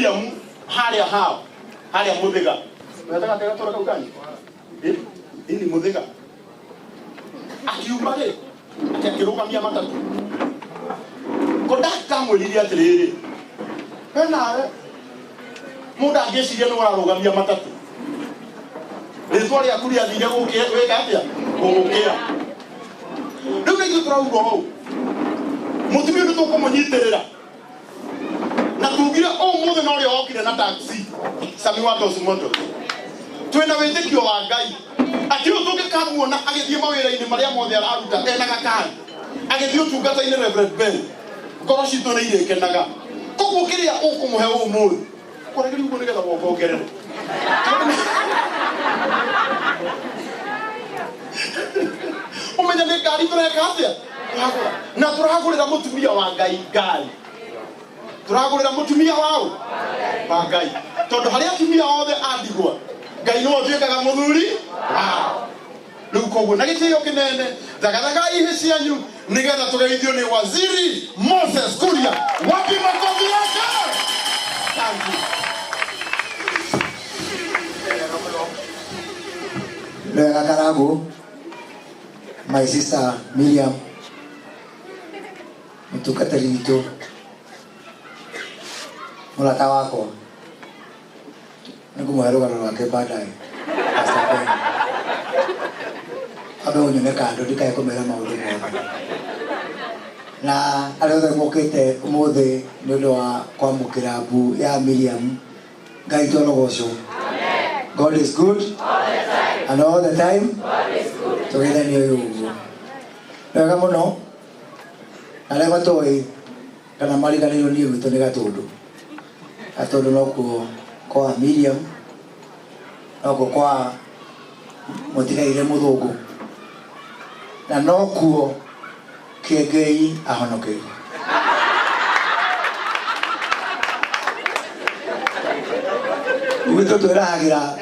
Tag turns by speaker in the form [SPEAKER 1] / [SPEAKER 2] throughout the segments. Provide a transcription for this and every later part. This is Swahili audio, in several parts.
[SPEAKER 1] Miriam haria hao haria muthiga unataka tega tora kaukani ini muthiga akiuma ri akirugamia matatu kodaka mwiriria atiriri nawe muda angeciria ni wararugamia matatu ritwa ria Kuria thire gukia weka atia gugukira riu nĩ turauga ũũ mutumia nĩ tũkũmũnyitirĩra na tugire ũmũthĩ na ũrĩa okire na taxi Sami wa Tosu Moto twĩna wĩtĩkio wa Ngai atĩ ũyũ tũngĩkamuona agĩthiĩ mawĩra-inĩ marĩa mothe araruta ena gakari agĩthiĩ ũtungata-inĩ Reverend Ben ngoro citũ nĩ irĩkenaga koguo kĩrĩa ũkũmũhe ũmũthĩ kũregeri ũguo nĩgetha wokongerere umenya nĩ ngari tũreka atĩa na tũragũrĩra mũtumia wa Ngai ngari tũragũrĩra mũtumia wao wa Ngai tondũ harĩa atumia othe andigwa Ngai nĩwe ũtuĩkaga mũthuri wao rĩu koguo na gĩtĩo kĩnene thagathagai hĩ cianyu nĩgetha tũgeithio nĩ waziri Moses Kuria wapi makofi yake thank you
[SPEAKER 2] Lega Karabu, my sister Miriam, mtukatalito, mulata wako, ningumuheruka na wake baadaye, asante. Abe unyoneka ndo dikaye kumela maudhi mwaka. Na alioza mwokete umodhe nyodo kwa mukirabu ya Miriam, gaito logosho. God is good. And all the time, together near you. Naga mono, aleva toi, kana mali kana yoni with the negatodo. I told the local kwa Miriam, local kwa motika ile mudogo. Na no kuo kegei ahonoke. Uito tuera hagira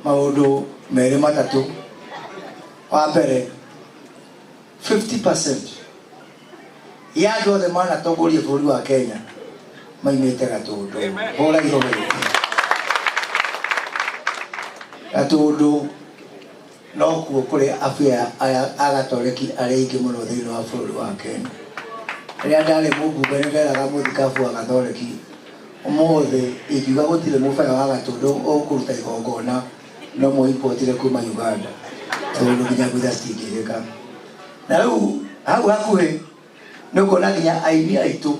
[SPEAKER 2] maundu mere matatu wa mbere 50% ya andũ othe manatongoria bũrũri wa Kenya maimĩte Gatũndũ hũra ihobe Gatũndũ no kuo kũrĩ afia agatoreki arĩa aingĩ mũno thĩinĩ wa bũrũri wa Kenya rĩrĩa ndarĩ mũmbunge nĩnderaga mũthikabu wa gatoreki ũmũthĩ ingiuga gũtirĩ mũbaya wa Gatũndũ ũkũruta igongona no mo impotire kuma Uganda tondũ nginya gũtha citingĩrĩka na rĩu hau hakuhĩ nĩũkuona nginya aini aitũ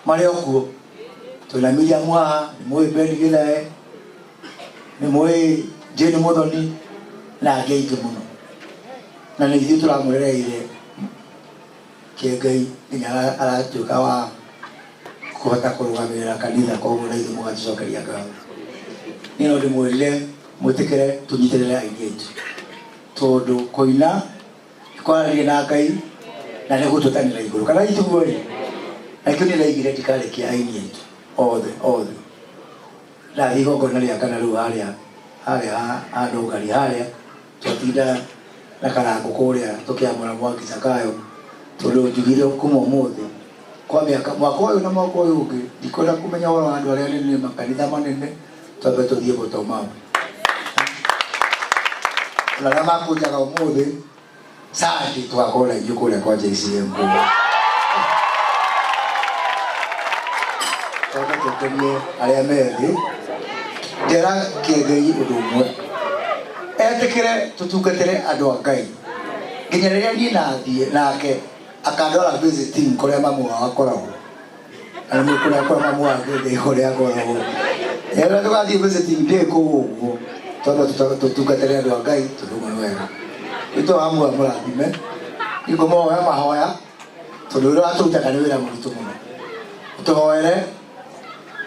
[SPEAKER 2] marĩ okuo twĩna Miriam haha nĩmũĩ Ben Gĩthae nĩmũĩ Jane Muthoni na angĩ aingĩ mũno na nĩ ithuĩ tũramwerereire kĩngai nginya aratuĩka wa kũhota kũrũgamĩrĩra kanitha koguo na ithuĩ mũgatũcokeria ngatho niĩ no ndĩmwĩrire mwĩtĩkĩre tũnyitĩrĩre aini aitũ tondũ kũina kwaranĩria na Ngai na nĩ gũtũtanĩra igũrũ kana ithuĩ na kĩu nĩ ndaigire ndikarĩkia aini aitũ othe ndathiĩ igongona rĩa kana rĩu harĩa handũngari harĩa twatinda na karango kũrĩa tũkĩamũra Mwangi Zakayo tondũ njugire kuma ũmũthĩ kwa mwaka ũyũ na mwaka ũyũ ũngĩ ndikwenda kũmenya ũhoro wa andũ arĩa anene makanitha manene twambe tũthiĩ bottom up na rĩa makũnjaga ũmũthĩ sandi twakorwo na inyuĩ kũrĩa kwa JCM tondũ tũkenie arĩa methĩ njĩra kĩengei ũndũ ũmwe etĩkĩre tũtungatĩre andũ a Ngai nginya rĩrĩa niĩ nathiĩ nake akandora visiting kũrĩa mamu wao akoragwo na nĩ kũrĩa mamu wake kũrĩa akoragwo rĩrĩa tũgathiĩ visiting ndĩ kũu ũguo tondũ tũtungatĩre andũ a Ngai tondũ nĩ wega nĩtũ hamwe mũrathime ingũmoya mahoya tondũ wĩra watũrutaga nĩ wĩra mũritũ mũno tũhoere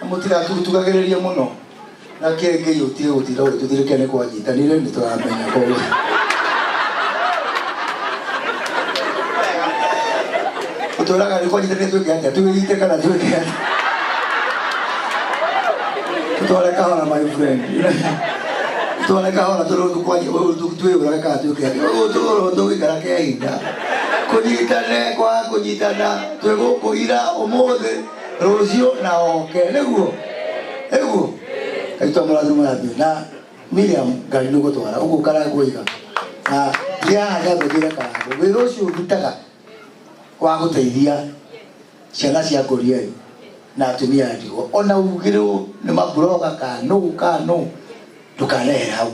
[SPEAKER 2] na mũtigatutugagĩrĩrie mũno na kĩengei ũtige gũtinda ũgĩtũthirĩke nĩ kwanyitanire nĩ tũramenya koguo ũtũraga nĩ kwanyitanire twĩke atĩa twĩgite kana twĩke atĩa tũtware kahora my friend tũtware kahora twĩũraga kana twĩke atĩa tũgũikara kĩahinda kũnyitana kwa kũnyitana twĩ gũkũ ira ũmũthĩ rũciũ na oke nĩguo kaitwa mũrathiĩ mũrathiĩ na Miriam ngari nĩgũtwara ũguo karagũ iga na ndiaha njambĩkĩre karagũ wĩra ũcio ũrutaga wa gũteithia ciana cia Kuria na atumia a ndigwa ona ugĩrwo nĩ mabroga kanũ ndũkanehe hau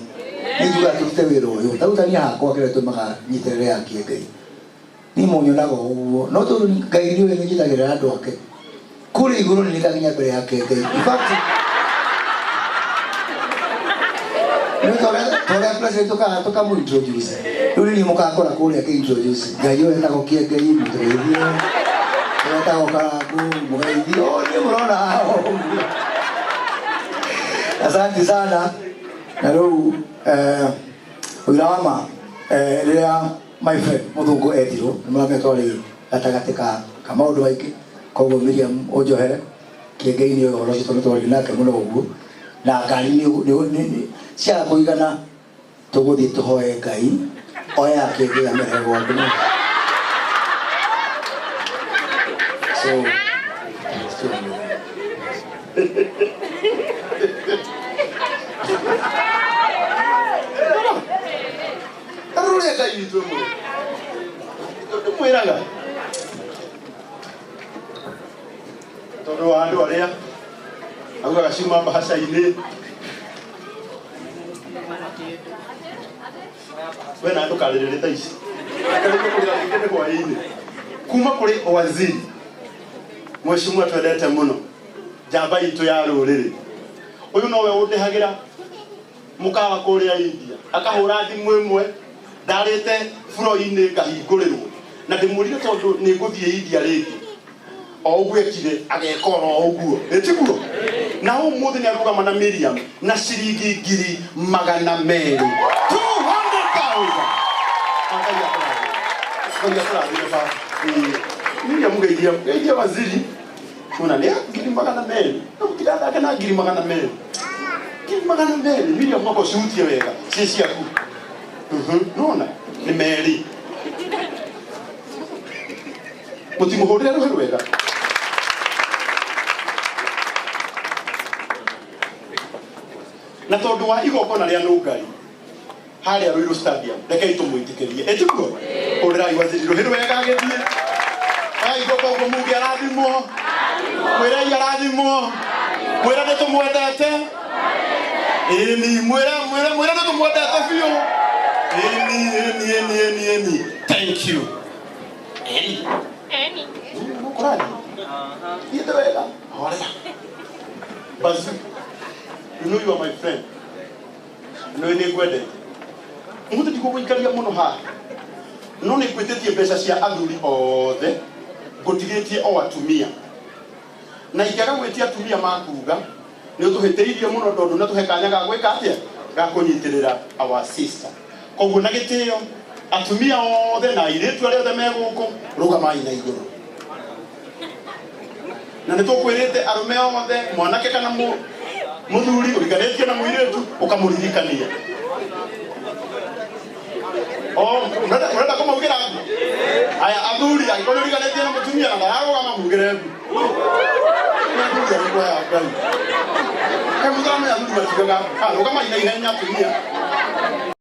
[SPEAKER 2] nĩnjuga tũrute wĩra ũyũ tarutania hakwa kĩrĩa tũmaga nyiterere ya kĩengai niĩ mũnyonaga ũguo no tondũ Ngai nĩwe nĩnyitagĩrĩra andũ ake kũrĩ igũrũ nĩ nĩkaginya mbere ya kĩengai in fact tore president tukamuintroduce rĩu nĩ mũkakora kũrĩa kĩintroduce Ngai ũyũ etagwo kĩengai mũtũgeithie etagwo karagũ mũgeithio nĩ mũrona hao asante sana na rĩu ũira wa ma rĩrĩa my friend Wamuthungu etirwo nĩ mũramenya twarĩ gatagatĩ ka maũndũ maingĩ koguo Miriam ũnjohere kĩengai-inĩ ũhoro ũcio tondũ twarĩ nake mũno ũguo na ngari nĩ ciaga kũigana tũgũthiĩ tũhoe Ngai oya kĩengai amehe gwaku so
[SPEAKER 1] mwĩraga tondũ wa andũ arĩa augaga ciuma mbahaca-inĩ we na ndũkarĩrĩre ta ici nĩ hwaĩ-inĩ kuma kũrĩ waziri mheshimiwa twendete mũno njamba itũ ya rũrĩrĩ ũyũ nowe ũndĩhagĩra mũkawa kũrĩa India akahũra thimũ ĩmwe ndarĩte bũrũri-inĩ ngahingũrĩrwo na ndĩmũrire tondũ nĩ ngũthiĩ India rĩngĩ o ũguo ekire ageka o ũguo ĩtiguo na ũmũthĩ nĩ arũgama na Miriam na ciringi 200,000 Miriam geithia waziri kuna nĩ 200,000 na mũtigathake na 200,000 Miriam mwako ciutie wega ci ciaku nona nĩ meri mũtimũhũrĩre rũhĩ rwega na tondũ wa igongona rĩa Nũngari harĩa Ruiru Stadium rekei tũmwĩtĩkĩrie ĩtiguo hũrĩrai waziri rũhĩ rwega agĩthiĩ igongona ũguo muge arathimwo mwĩrei arathimwo mwĩra nĩ tũmwendete ĩni mwĩra nĩ tũmwendete biũ ĩni thank you ĩni mũkũrani thiĩte wega horera Bazu you know you are my friend no nĩ ngwendete mũthĩ ndigũgũikaria mũno haha no nĩ ngwĩtĩtie mbeca cia athuri othe ngũtigĩtie o atumia na ingĩaga gwĩtia atumia makuga nĩ ũtũhĩtĩirie mũno tondũ na tũhe kanya ga gwĩka atĩa ga kũnyitĩrĩra our sister koguo na gĩtĩo atumia othe na airĩtu arĩa othe megũkũ rũgamai na igũrũ na nĩ tũkwĩrĩte arũme othe mwanake kana mũthuri ũriganĩtie na mũirĩtu ũkamũririkania ũrenda kũmaugĩra ngu aya athuri angĩkorwo ũriganĩtie na mũtumia na ndararũgama mugĩre ngu nĩathuri arĩkwoya Ngai kamũthamenya athuri matigaga rũgamai na ihenya atumia